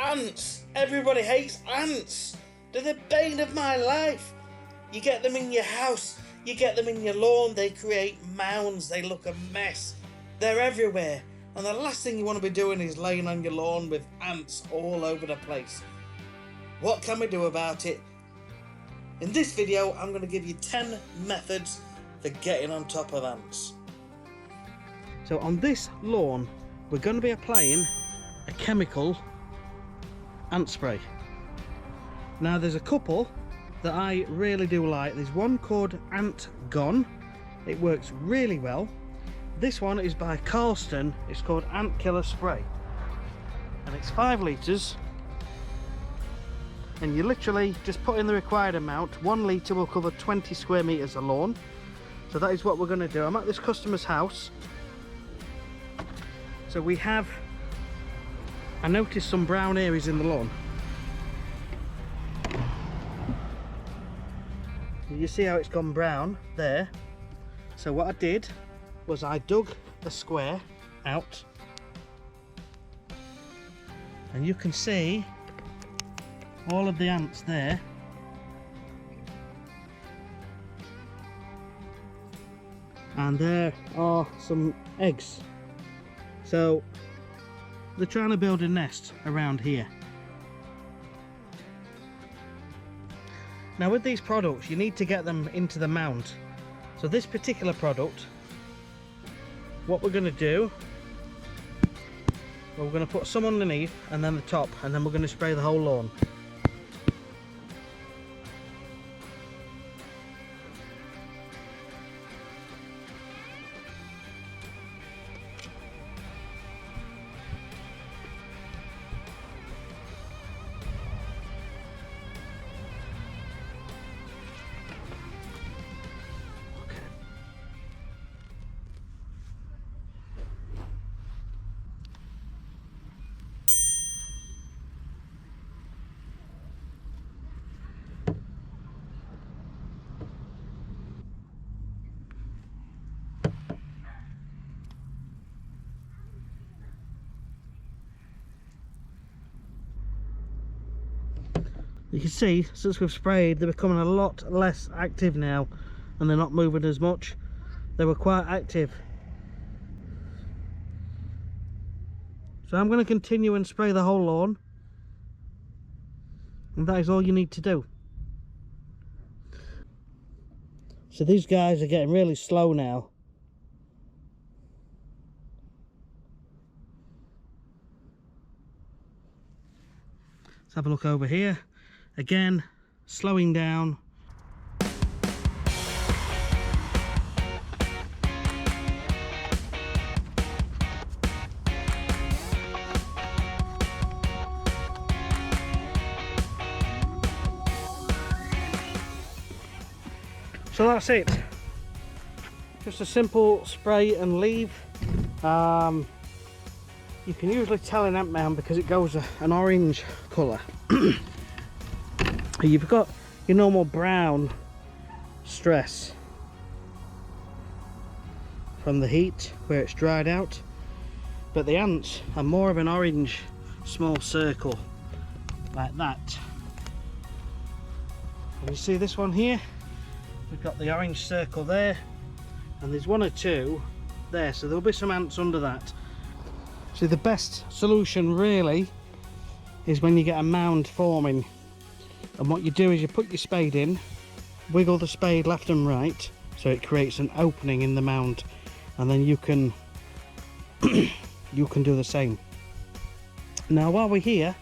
ants. Everybody hates ants. They're the bane of my life. You get them in your house, you get them in your lawn, they create mounds, they look a mess. They're everywhere. And the last thing you want to be doing is laying on your lawn with ants all over the place. What can we do about it? In this video, I'm going to give you 10 methods for getting on top of ants. So on this lawn, we're going to be applying a chemical ant spray. Now there's a couple that I really do like. There's one called Ant Gone. It works really well. This one is by Carlston. It's called Ant Killer Spray. And it's 5 litres. And you literally just put in the required amount. 1 litre will cover 20 square metres of lawn. So that is what we're going to do. I'm at this customer's house. So I noticed some brown areas in the lawn. You see how it's gone brown there. So what I did was I dug a square out, and you can see all of the ants there. And there are some eggs. So they're trying to build a nest around here. Now with these products, you need to get them into the mound. So this particular product, what we're going to do, well, we're going to put some underneath and then the top, and then we're going to spray the whole lawn. You can see, since we've sprayed, they're becoming a lot less active now, and they're not moving as much. They were quite active. So I'm going to continue and spray the whole lawn, and that is all you need to do. So these guys are getting really slow now. Let's have a look over here. Again, slowing down. So that's it. Just a simple spray and leave. You can usually tell an ant mound because it goes an orange colour. You've got your normal brown stress from the heat where it's dried out, but the ants are more of an orange small circle like that. And you see this one here, we've got the orange circle there, and there's 1 or 2 there, so there'll be some ants under that. So the best solution really is when you get a mound forming. And what you do is you put your spade in, wiggle the spade left and right so it creates an opening in the mound, and then you can you can do the same. Now while we're here,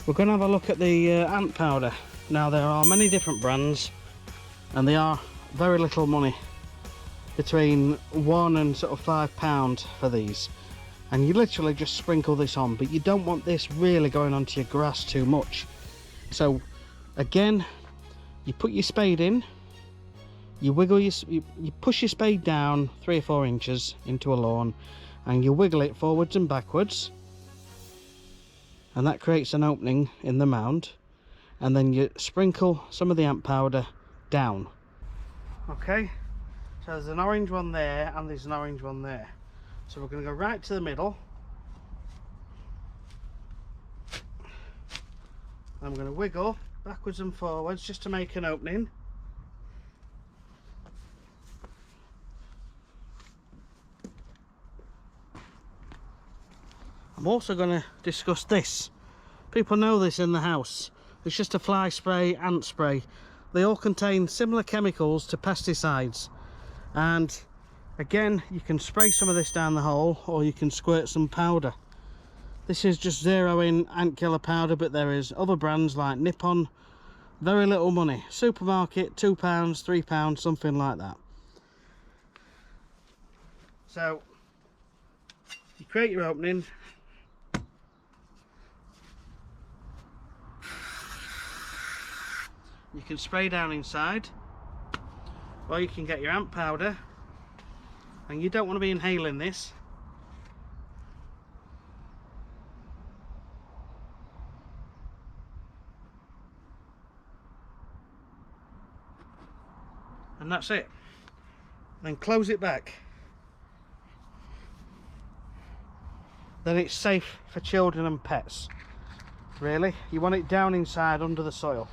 we're going to have a look at the ant powder. Now there are many different brands, and they are very little money, between £1 and sort of £5 for these. And you literally just sprinkle this on, but you don't want this really going onto your grass too much. So again, you put your spade in, you wiggle you push your spade down 3 or 4 inches into a lawn, and you wiggle it forwards and backwards, and that creates an opening in the mound, and then you sprinkle some of the ant powder down. Okay, so there's an orange one there and there's an orange one there. So we're going to go right to the middle. I'm going to wiggle backwards and forwards just to make an opening. I'm also going to discuss this. People know this in the house. It's just a fly spray, ant spray. They all contain similar chemicals to pesticides. And again, you can spray some of this down the hole, or you can squirt some powder. This is just zeroing ant killer powder, but there is other brands like Nippon. Very little money. Supermarket, £2, £3, something like that. So you create your opening. You can spray down inside, or you can get your ant powder, and you don't want to be inhaling this. And that's it. Then close it back. Then it's safe for children and pets. Really, you want it down inside under the soil.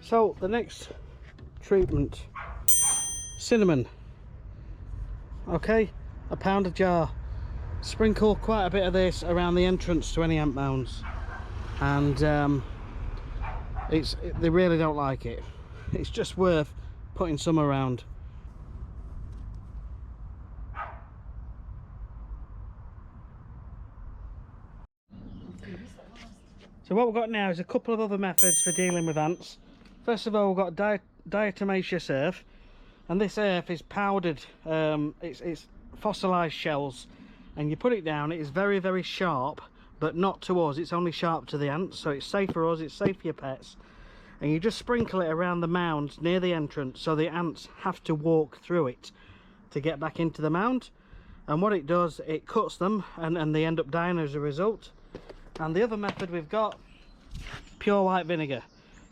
So the next treatment, cinnamon. Okay, £1 a jar. Sprinkle quite a bit of this around the entrance to any ant mounds, and they really don't like it. It's just worth putting some around. So what we've got now is a couple of other methods for dealing with ants. First of all, we've got diatomaceous earth, and this earth is powdered. It's fossilized shells, and you put it down. It is very, very sharp, but not to us. It's only sharp to the ants, so it's safe for us, it's safe for your pets. And you just sprinkle it around the mounds near the entrance, so the ants have to walk through it to get back into the mound. And what it does, it cuts them, and they end up dying as a result. And the other method we've got, pure white vinegar.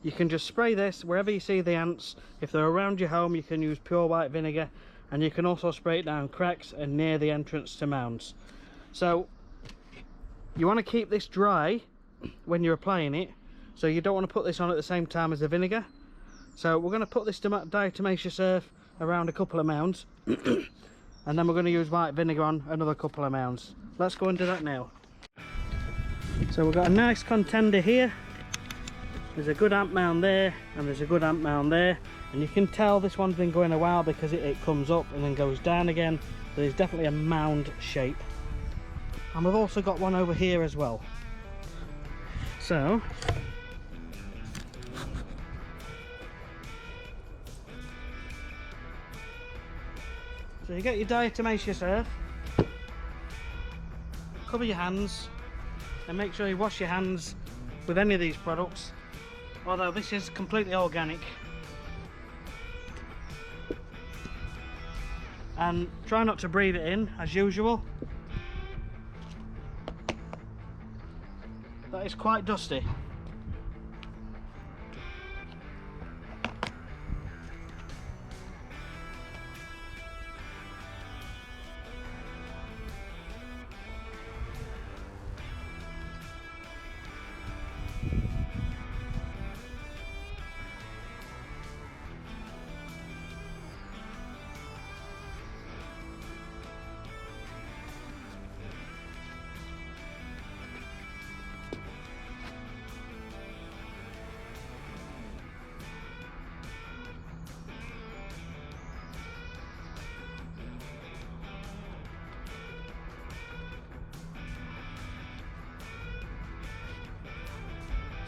You can just spray this wherever you see the ants. If they're around your home, you can use pure white vinegar, and you can also spray it down cracks and near the entrance to mounds. So you want to keep this dry when you're applying it, so you don't want to put this on at the same time as the vinegar. So we're going to put this diatomaceous earth around a couple of mounds and then we're going to use white vinegar on another couple of mounds. Let's go and do that now. So we've got a nice contender here. There's a good ant mound there, and there's a good ant mound there, and you can tell this one's been going a while because it comes up and then goes down again. So there's definitely a mound shape. And we've also got one over here as well. So you get your diatomaceous earth, cover your hands, and make sure you wash your hands with any of these products, although this is completely organic. And try not to breathe it in as usual. That is quite dusty.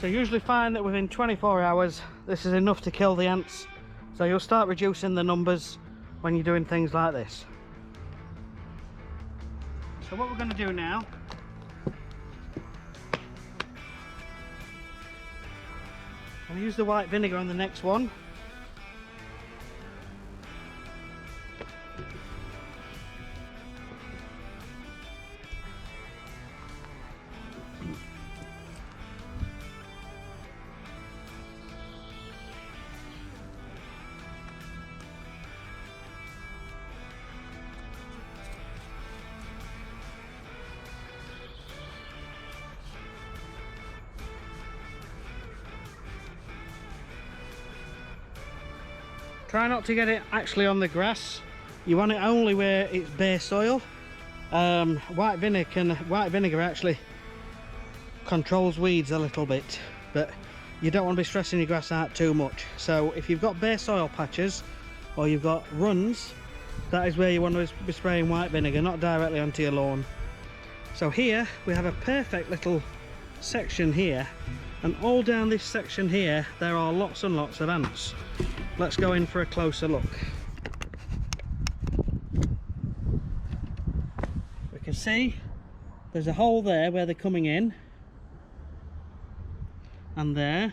So you usually find that within 24 hours this is enough to kill the ants, so you'll start reducing the numbers when you're doing things like this. So what we're going to do now, I'm going to use the white vinegar on the next one. Try not to get it actually on the grass. You want it only where it's bare soil. White vinegar actually controls weeds a little bit, but you don't want to be stressing your grass out too much. So if you've got bare soil patches or you've got runs, that is where you want to be spraying white vinegar, not directly onto your lawn. So here we have a perfect little section here, and all down this section here there are lots and lots of ants. Let's go in for a closer look. We can see there's a hole there where they're coming in, and there,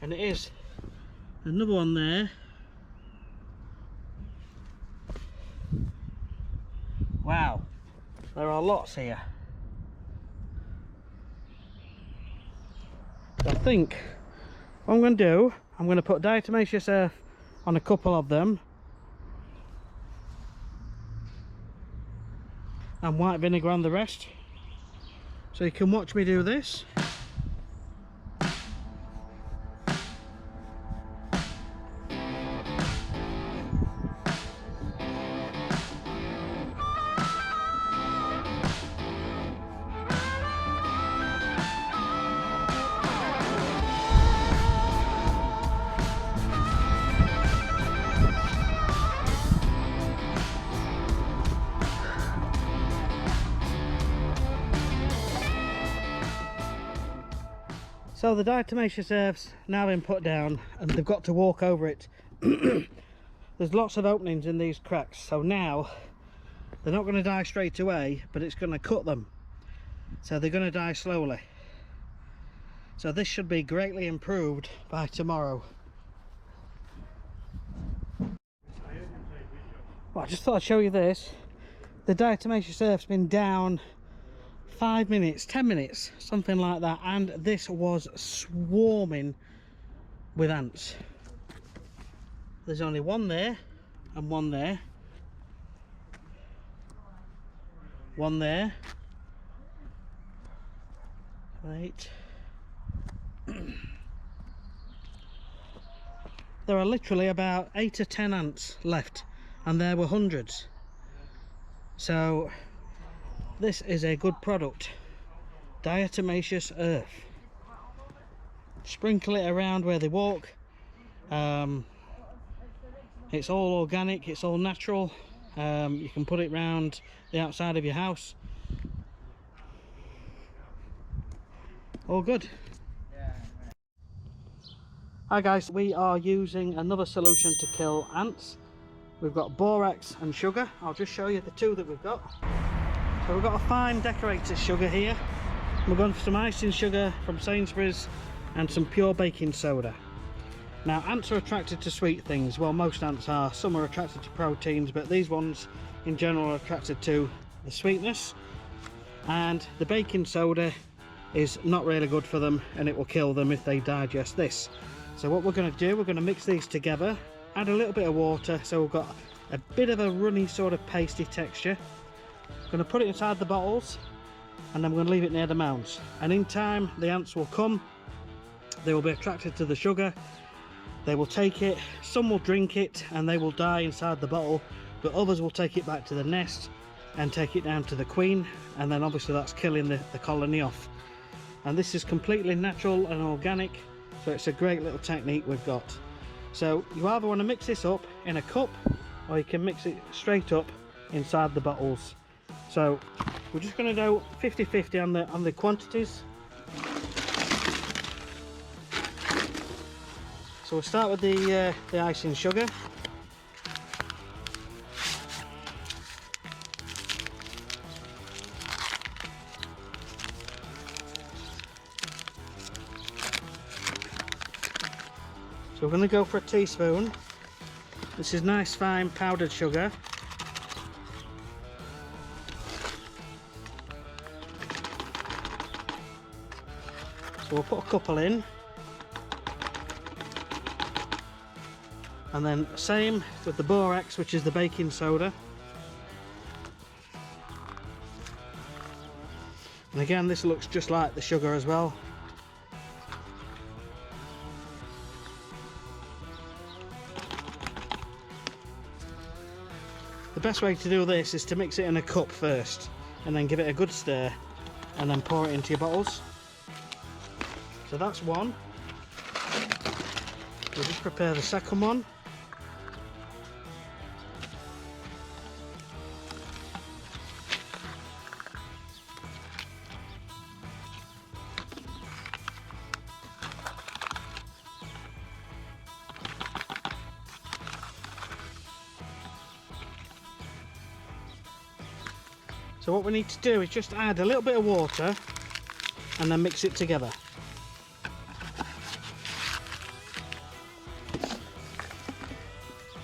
and it is another one there. Wow, there are lots here. I think what I'm going to do, I'm going to put diatomaceous earth on a couple of them and white vinegar on the rest, so you can watch me do this. So the diatomaceous earth's now been put down and they've got to walk over it. There's lots of openings in these cracks, so now they're not going to die straight away, but it's going to cut them, so they're going to die slowly. So this should be greatly improved by tomorrow. Well, I just thought I'd show you this. The diatomaceous earth's been down 5 minutes, 10 minutes, something like that, and this was swarming with ants. There's only one there and one there, one there. Right. There are literally about 8 or 10 ants left, and there were hundreds. So this is a good product. Diatomaceous earth. Sprinkle it around where they walk. It's all organic, it's all natural. You can put it round the outside of your house. All good. Hi guys, we are using another solution to kill ants. We've got borax and sugar. I'll just show you the two that we've got. So we've got a fine decorator's sugar here. We're going for some icing sugar from Sainsbury's and some pure baking soda. Now ants are attracted to sweet things. Well, most ants are. Some are attracted to proteins, but these ones in general are attracted to the sweetness. And the baking soda is not really good for them, and it will kill them if they digest this. So what we're going to do, we're going to mix these together, add a little bit of water, so we've got a bit of a runny sort of pasty texture. Going to put it inside the bottles, and then we're going to leave it near the mounds, and in time the ants will come. They will be attracted to the sugar, they will take it, some will drink it and they will die inside the bottle, but others will take it back to the nest and take it down to the queen, and then obviously that's killing the colony off. And this is completely natural and organic, so it's a great little technique we've got. So you either want to mix this up in a cup, or you can mix it straight up inside the bottles. So we're just going to do 50-50 on the quantities. So we'll start with the icing sugar. So we're going to go for a teaspoon. This is nice fine powdered sugar. So we'll put a couple in. And then same with the borax, which is the baking soda. And again, this looks just like the sugar as well. The best way to do this is to mix it in a cup first and then give it a good stir and then pour it into your bottles. So that's one. We'll just prepare the second one. So what we need to do is just add a little bit of water and then mix it together.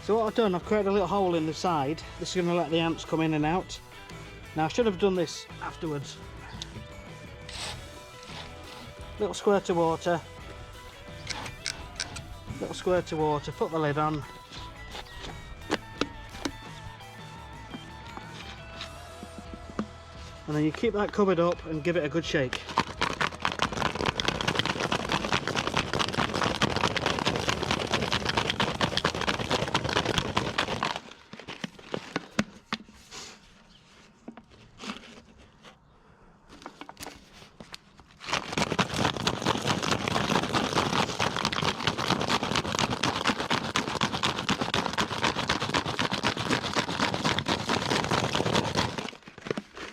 So what I've done, I've created a little hole in the side. This is going to let the ants come in and out. Now I should have done this afterwards. Little squirt of water. Little squirt of water, put the lid on. And then you keep that covered up and give it a good shake.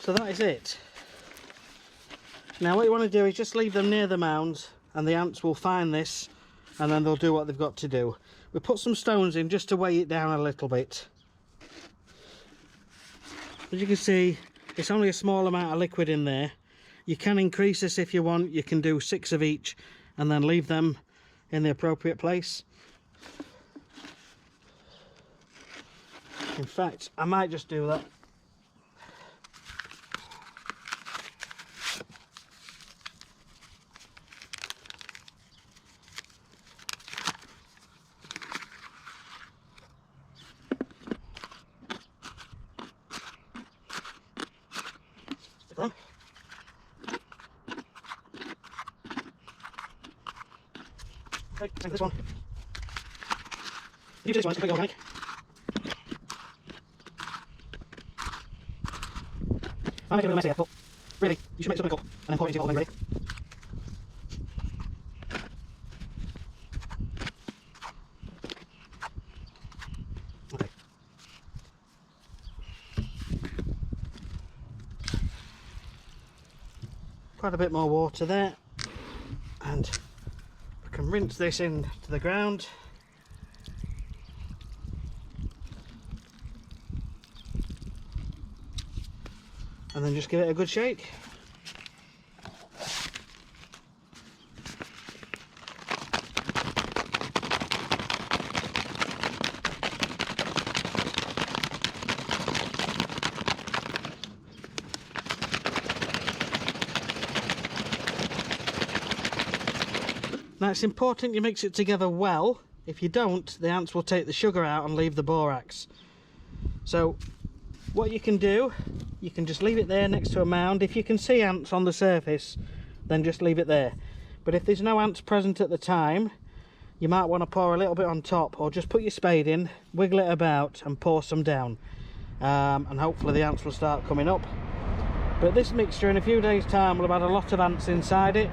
So that is it. Now what you want to do is just leave them near the mounds and the ants will find this and then they'll do what they've got to do. We put some stones in just to weigh it down a little bit. As you can see, it's only a small amount of liquid in there. You can increase this if you want. You can do 6 of each and then leave them in the appropriate place. In fact, I might just do that. Okay, take this one. You do this one, it's completely organic. I'm making a little messy here, but really, you should make something up and then pour it into your bottle when you're ready. Okay. Quite a bit more water there, and we can rinse this into the ground. And then just give it a good shake. Now it's important you mix it together well. If you don't, the ants will take the sugar out and leave the borax. So what you can do, you can just leave it there next to a mound. If you can see ants on the surface, then just leave it there. But if there's no ants present at the time, you might want to pour a little bit on top, or just put your spade in, wiggle it about and pour some down. And hopefully the ants will start coming up. But this mixture in a few days time will have had a lot of ants inside it,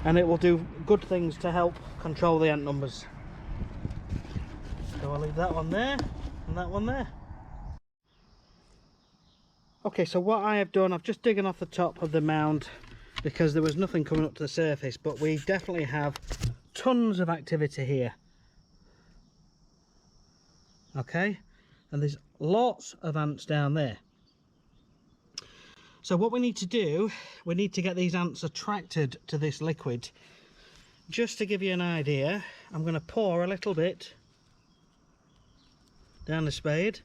and it will do good things to help control the ant numbers. So I'll leave that one there and that one there. Okay, so what I have done, I've just digged off the top of the mound because there was nothing coming up to the surface, but we definitely have tons of activity here. Okay, and there's lots of ants down there. So what we need to do, we need to get these ants attracted to this liquid. Just to give you an idea, I'm going to pour a little bit down the spade,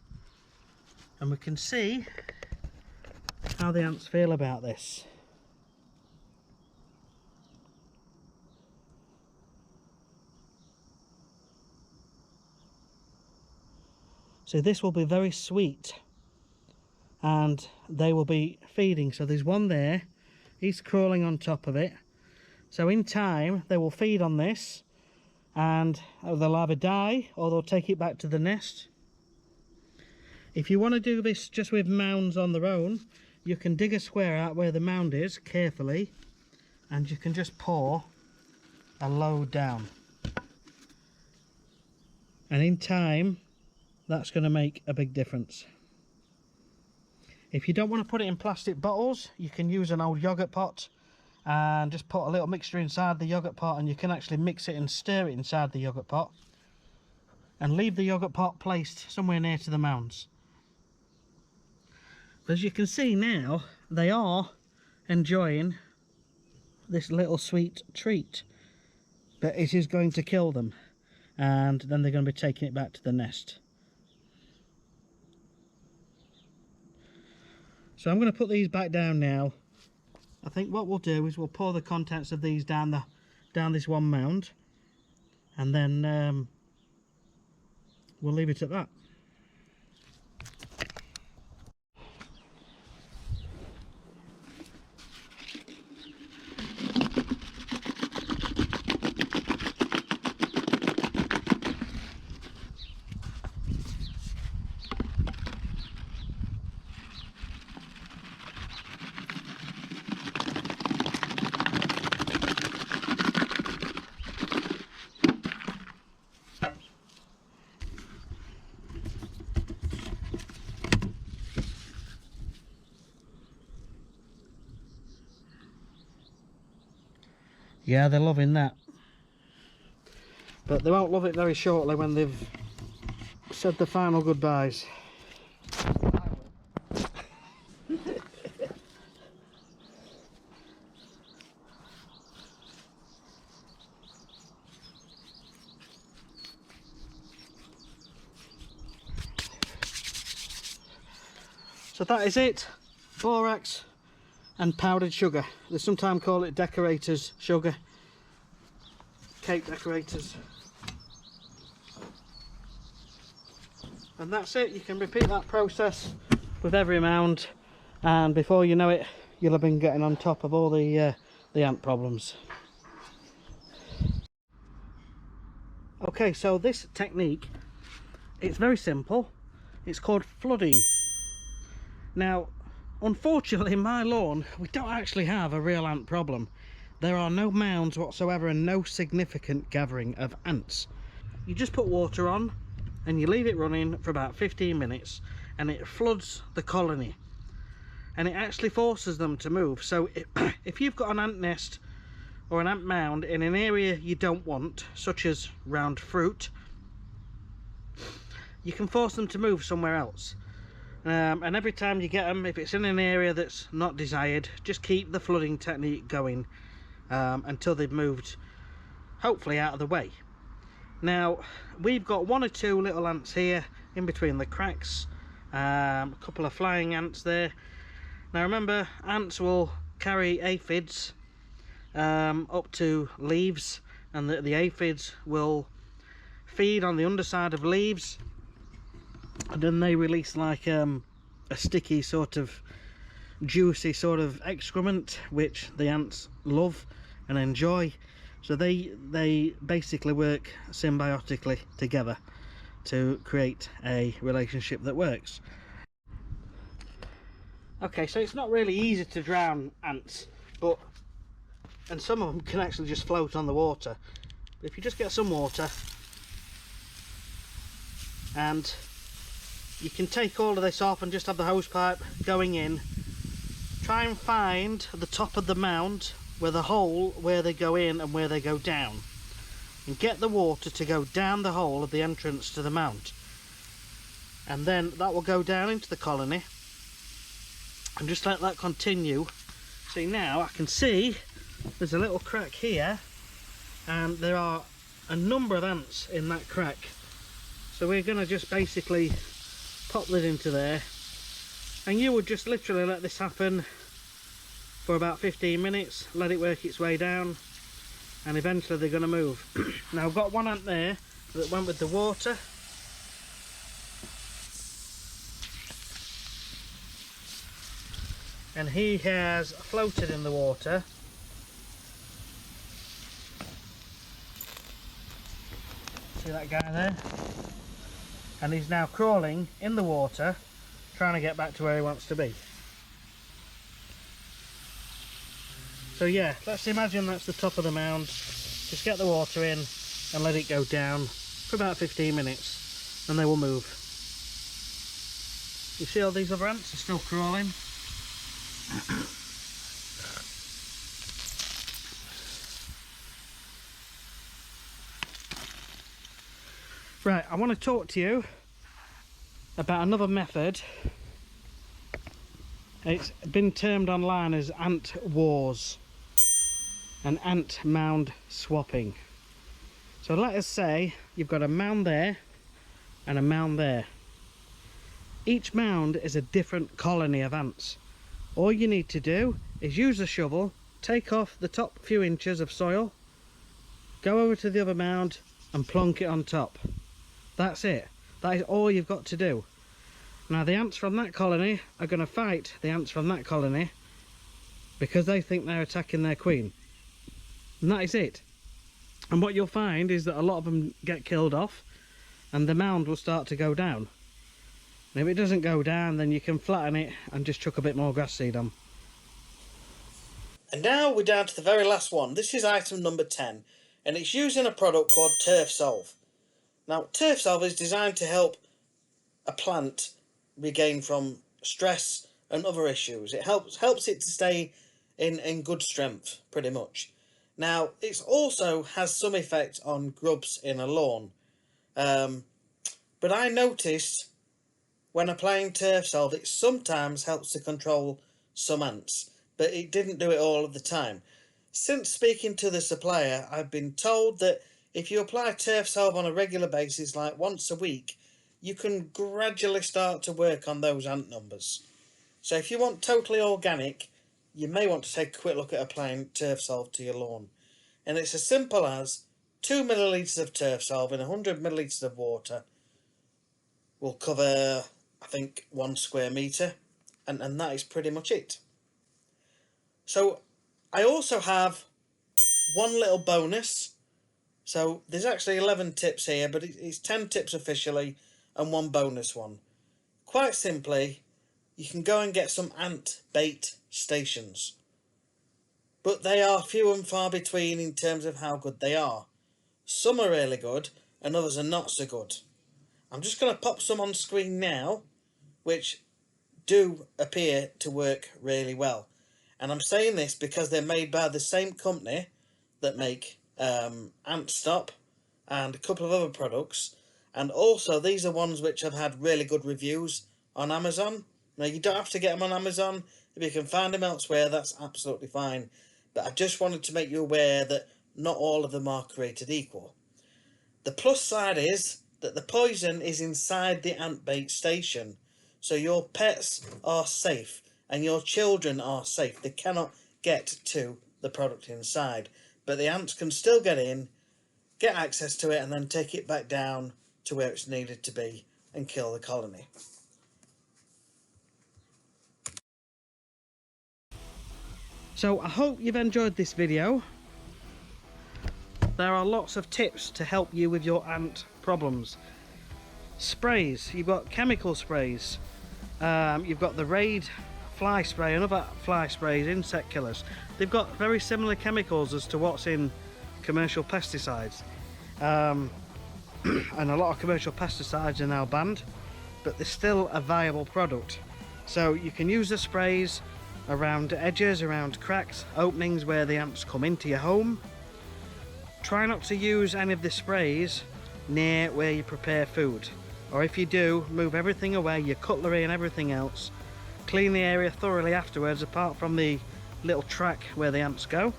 and we can see how the ants feel about this. So this will be very sweet, and they will be feeding. So there's one there, he's crawling on top of it. So in time they will feed on this, and they'll either die or they'll take it back to the nest. If you want to do this just with mounds on their own, you can dig a square out where the mound is carefully, and you can just pour a load down, and in time that's going to make a big difference. If you don't want to put it in plastic bottles, you can use an old yogurt pot and just put a little mixture inside the yogurt pot, and you can actually mix it and stir it inside the yogurt pot and leave the yogurt pot placed somewhere near to the mounds. As you can see now, they are enjoying this little sweet treat, but it is going to kill them, and then they're going to be taking it back to the nest. So I'm going to put these back down now. I think what we'll do is we'll pour the contents of these down this one mound, and then we'll leave it at that. Yeah, they're loving that, but they won't love it very shortly when they've said the final goodbyes. So that is it. Borax and powdered sugar. They sometimes call it decorators sugar, cake decorators. And that's it. You can repeat that process with every mound, and before you know it, you'll have been getting on top of all the ant problems. Okay, so this technique, it's very simple. It's called flooding. Now, unfortunately, in my lawn, we don't actually have a real ant problem. There are no mounds whatsoever and no significant gathering of ants. You just put water on and you leave it running for about 15 minutes, and it floods the colony, and it actually forces them to move. So if you've got an ant nest or an ant mound in an area you don't want, such as round fruit, you can force them to move somewhere else. And every time you get them, if it's in an area that's not desired, just keep the flooding technique going until they've moved, hopefully, out of the way. Now, we've got one or two little ants here in between the cracks, a couple of flying ants there. Now remember, ants will carry aphids up to leaves, and the aphids will feed on the underside of leaves, and then they release like a sticky sort of juicy sort of excrement, which the ants love and enjoy. So they basically work symbiotically together to create a relationship that works. Okay, so it's not really easy to drown ants, and some of them can actually just float on the water. But if you just get some water, and you can take all of this off and just have the hose pipe going in, try and find the top of the mound with a hole where they go in and where they go down. and get the water to go down the hole of the entrance to the mound, and then that will go down into the colony, and just let that continue. See, now I can see there's a little crack here, and there are a number of ants in that crack, so we're going to just basically pop this into there, and you would just literally let this happen for about 15 minutes, let it work its way down, and eventually they're going to move. Now I've got one ant there that went with the water, and he has floated in the water. See that guy there? And he's now crawling in the water, trying to get back to where he wants to be. So yeah, let's imagine that's the top of the mound. Just get the water in and let it go down for about 15 minutes, and they will move. You see all these other ants are still crawling. Right, I want to talk to you about another method. It's been termed online as ant wars and ant mound swapping. So let us say you've got a mound there and a mound there. Each mound is a different colony of ants. All you need to do is use a shovel, take off the top few inches of soil, go over to the other mound and plonk it on top. That's it. That is all you've got to do. Now the ants from that colony are going to fight the ants from that colony because they think they're attacking their queen. And that is it. And what you'll find is that a lot of them get killed off and the mound will start to go down. And if it doesn't go down, then you can flatten it and just chuck a bit more grass seed on. And now we're down to the very last one. This is item number 10, and it's using a product called Turfsolv. Now, Turfsolv is designed to help a plant regain from stress and other issues. It helps it to stay in good strength, pretty much. Now, it also has some effect on grubs in a lawn. But I noticed when applying Turfsolv, it sometimes helps to control some ants, but it didn't do it all of the time. Since speaking to the supplier, I've been told that if you apply Turfsolv on a regular basis, like once a week, you can gradually start to work on those ant numbers. So if you want totally organic, you may want to take a quick look at applying Turfsolv to your lawn. And it's as simple as 2 millilitres of Turfsolv in 100 millilitres of water will cover, I think, 1 square metre, and that is pretty much it. So I also have one little bonus. So there's actually 11 tips here, but it's 10 tips officially and one bonus one. Quite simply, you can go and get some ant bait stations, but they are few and far between in terms of how good they are. Some are really good and others are not so good. I'm just going to pop some on screen now, which do appear to work really well. And I'm saying this because they're made by the same company that make Ant Stop and a couple of other products. And also these are ones which have had really good reviews on Amazon. Now you don't have to get them on Amazon. If you can find them elsewhere, that's absolutely fine. But I just wanted to make you aware that not all of them are created equal. The plus side is that the poison is inside the ant bait station, so your pets are safe and your children are safe. They cannot get to the product inside, but the ants can still get in, get access to it, and then take it back down to where it's needed to be and kill the colony. So I hope you've enjoyed this video. There are lots of tips to help you with your ant problems. Sprays, you've got chemical sprays, you've got the Raid fly spray and other fly sprays, insect killers. They've got very similar chemicals as to what's in commercial pesticides, and a lot of commercial pesticides are now banned, but they're still a viable product. So you can use the sprays around edges, around cracks, openings where the ants come into your home. Try not to use any of the sprays near where you prepare food, or if you do, move everything away, your cutlery and everything else. Clean the area thoroughly afterwards, apart from the little track where the ants go.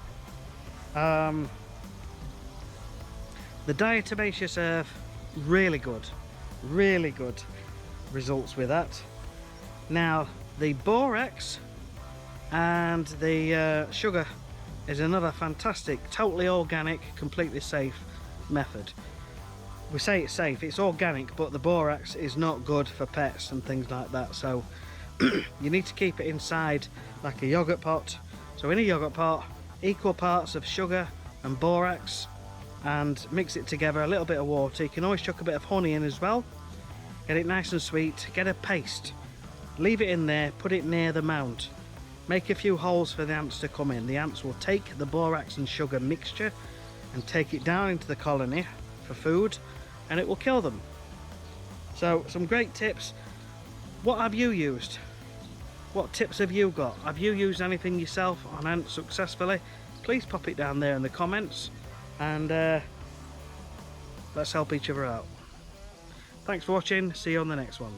The Diatomaceous earth, really good results with that. Now the Borax and the sugar is another fantastic, totally organic, completely safe method. We say it's safe, it's organic, but the Borax is not good for pets and things like that, so you need to keep it inside like a yogurt pot. So in a yogurt pot, equal parts of sugar and Borax, and mix it together, a little bit of water. You can always chuck a bit of honey in as well, get it nice and sweet, get a paste, leave it in there, put it near the mound. Make a few holes for the ants to come in. The ants will take the Borax and sugar mixture and take it down into the colony for food, and it will kill them. So some great tips. What have you used? What tips have you got? Have you used anything yourself on ants successfully? Please pop it down there in the comments, and let's help each other out. Thanks for watching, see you on the next one.